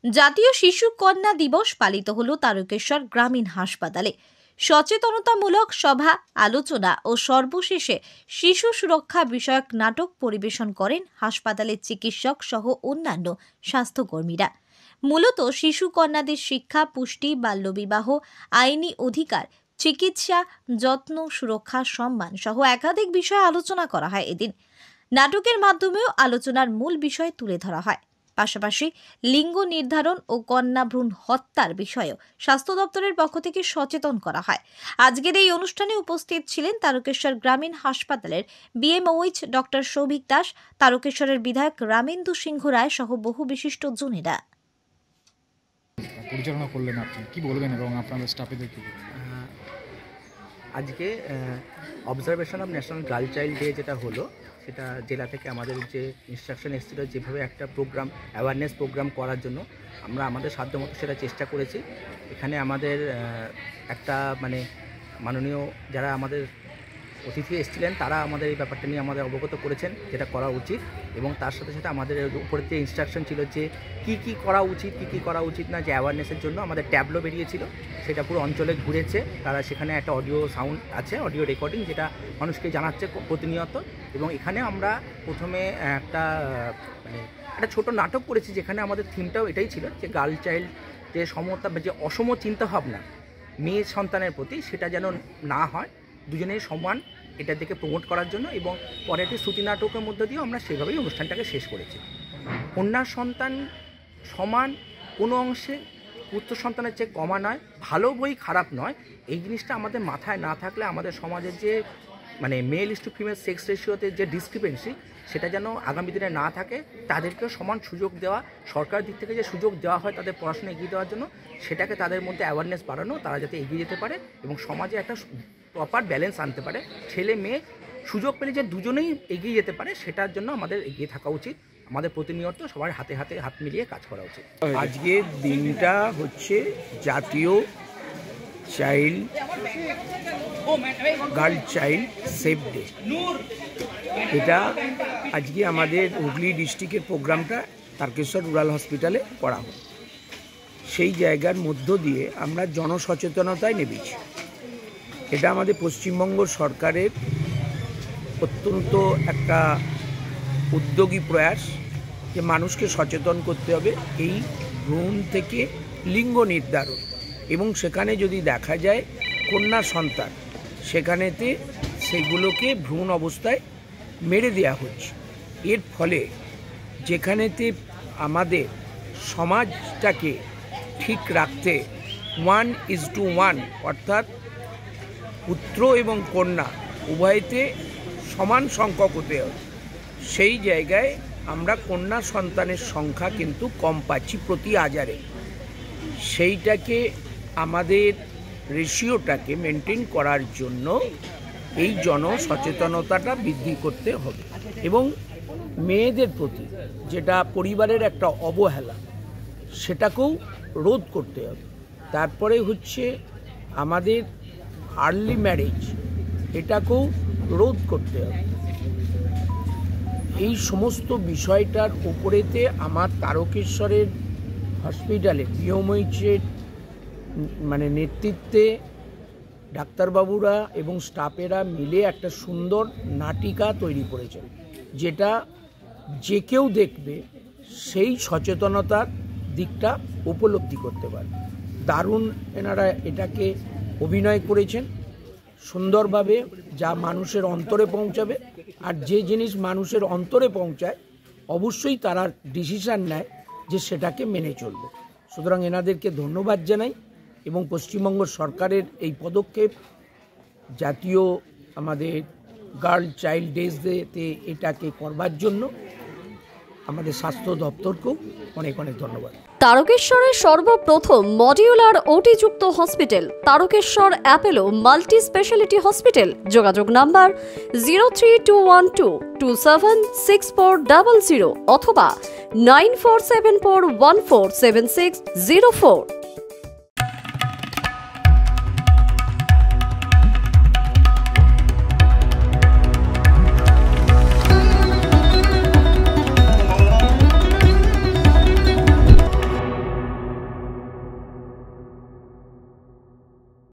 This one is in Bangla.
জাতীয় শিশু কন্যা দিবস পালিত হলো তারকেশ্বর গ্রামীণ হাসপাতালে। সচেতনতামূলক সভা, আলোচনা ও সর্বশেষে শিশু সুরক্ষা বিষয়ক নাটক পরিবেশন করেন হাসপাতালের চিকিৎসক সহ অন্যান্য স্বাস্থ্যকর্মীরা। মূলত শিশু কন্যাদের শিক্ষা, পুষ্টি, বাল্যবিবাহ, আইনি অধিকার, চিকিৎসা, যত্ন, সুরক্ষা, সম্মান সহ একাধিক বিষয়ে আলোচনা করা হয়। এদিন নাটকের মাধ্যমেও আলোচনার মূল বিষয় তুলে ধরা হয়। পাশাপাশি লিঙ্গ নির্ধারণ ও কন্যা ভ্রূণ হত্যার বিষয়েও স্বাস্থ্য দপ্তরের পক্ষ থেকে সচেতন করা হয়। আজকের এই অনুষ্ঠানে উপস্থিত ছিলেন তারকেশ্বর গ্রামীণ হাসপাতালের বিএমওইচ ডক্টর সৌভিক দাস, তারকেশ্বরের বিধায়ক রামেন্দু সিংহ রায় সহ বহু বিশিষ্ট জনেরা। পরিচালনা করলেন আপনি, কি বলবেন এবং আপনাদের স্টাফেদের কি? আজকে observation of national girl child day যেটা হলো, সেটা জেলা থেকে আমাদের যে ইনস্ট্রাকশন এসেছিল যেভাবে একটা প্রোগ্রাম, অ্যাওয়ারনেস প্রোগ্রাম করার জন্য আমরা আমাদের সাধ্যমতো সেটা চেষ্টা করেছি। এখানে আমাদের একটা মাননীয় যারা আমাদের অতিথি এসেছিলেন তারা আমাদের এই ব্যাপারটা নিয়ে আমাদের অবগত করেছেন যেটা করা উচিত, এবং তার সাথে সাথে আমাদের উপরে যে ইনস্ট্রাকশন ছিল যে কী করা উচিত, কী করা উচিত না, যে অ্যাওয়ারনেসের জন্য আমাদের ট্যাবলো বেরিয়েছিল, সেটা পুরো অঞ্চলে ঘুরেছে। তারা সেখানে একটা অডিও সাউন্ড আছে, অডিও রেকর্ডিং, যেটা মানুষকে জানাচ্ছে প্রতিনিয়ত। এবং এখানে আমরা প্রথমে একটা ছোট নাটক করেছি, যেখানে আমাদের থিমটাও এটাই ছিল যে গার্ল চাইল্ড, যে সমতা বা যে অসম চিন্তাভাবনা মেয়ে সন্তানের প্রতি, সেটা যেন না হয়, দুজনেই সমান, এটার দিকে প্রমোট করার জন্য। এবং পরে একটি শ্রুতি নাটকের মধ্য দিয়েও আমরা সেভাবেই অনুষ্ঠানটাকে শেষ করেছি। কন্যা সন্তান সমান, কোনো অংশে পুত্র সন্তানের চেয়ে কমা নয়, ভালো বই খারাপ নয়, এই জিনিসটা আমাদের মাথায় না থাকলে আমাদের সমাজের যে mail is to female sex রেশিওতে যে ডিসক্রিপেন্সি, সেটা যেন আগামী দিনে না থাকে। তাদেরকেও সমান সুযোগ দেওয়া, সরকারের দিক থেকে যে সুযোগ দেওয়া হয় তাদের পড়াশোনা এগিয়ে দেওয়ার জন্য, সেটাকে তাদের মধ্যে অ্যাওয়ারনেস বাড়ানো, তারা যাতে এগিয়ে যেতে পারে এবং সমাজে একটা প্রপার ব্যালেন্স আনতে পারে। ছেলে মেয়ে সুযোগ পেলে যে দুজনেই এগিয়ে যেতে পারে, সেটার জন্য আমাদের এগিয়ে থাকা উচিত। আমাদের প্রতিনিয়ত সবার হাতে হাতে হাত মিলিয়ে কাজ করা উচিত। আজকের দিনটা হচ্ছে জাতীয় গার্ল চাইল্ড সেফ ডে। এটা আজকে আমাদের হুগলি ডিস্ট্রিক্টের প্রোগ্রামটা তারকেশ্বর রুরাল হসপিটালে করা হয়। সেই জায়গার মধ্য দিয়ে আমরা জনসচেতনতায় নেমেছি। এটা আমাদের পশ্চিমবঙ্গ সরকারের অত্যন্ত একটা উদ্যোগী প্রয়াস যে মানুষকে সচেতন করতে হবে এই ভ্রূণ থেকে লিঙ্গ নির্ধারণ, এবং সেখানে যদি দেখা যায় কন্যা সন্তান, সেখানেতে সেগুলোকে ভ্রূণ অবস্থায় মেরে দেওয়া হচ্ছে। এর ফলে যেখানেতে আমাদের সমাজটাকে ঠিক রাখতে 1:1 অর্থাৎ পুত্র এবং কন্যা উভয়তে সমান সংখ্যক হতে হবে, সেই জায়গায় আমরা কন্যা সন্তানের সংখ্যা কিন্তু কম পাচ্ছি প্রতি 1000-এ। সেইটাকে আমাদের রেশিওটাকে মেনটেন করার জন্য এই জনসচেতনতাটা বৃদ্ধি করতে হবে, এবং মেয়েদের প্রতি যেটা পরিবারের একটা অবহেলা, সেটাকেও রোধ করতে হবে। তারপরে হচ্ছে আমাদের আর্লি ম্যারেজ, এটাকেও রোধ করতে হবে। এই সমস্ত বিষয়টার উপরেতে আমার তারকেশ্বরের হসপিটালে বিএমওইচের নেতৃত্বে ডাক্তারবাবুরা এবং স্টাফেরা মিলে একটা সুন্দর নাটিকা তৈরি করেছেন, যেটা যে কেউ দেখবে সেই সচেতনতার দিকটা উপলব্ধি করতে পারে। দারুণ এনারা এটাকে অভিনয় করেছেন সুন্দরভাবে, যা মানুষের অন্তরে পৌঁছাবে। আর যে জিনিস মানুষের অন্তরে পৌঁছায় অবশ্যই তারা ডিসিশান নেয় যে সেটাকে মেনে চলবে। সুতরাং এনাদেরকে ধন্যবাদ জানাই, এবং পশ্চিমবঙ্গ সরকারের এই পদক্ষেপ জাতীয় আমাদের গার্ল চাইল্ড ডেতে এটাকে করবার জন্য আমাদের স্বাস্থ্য দপ্তরকেও অনেক অনেক ধন্যবাদ। তারকেশ্বরের সর্বপ্রথম মডিউলার ওটি-যুক্ত hospital Tarakeswar Apollo multi speciality hospital. যোগাযোগ নাম্বার 03212276400 অথবা 9474147604।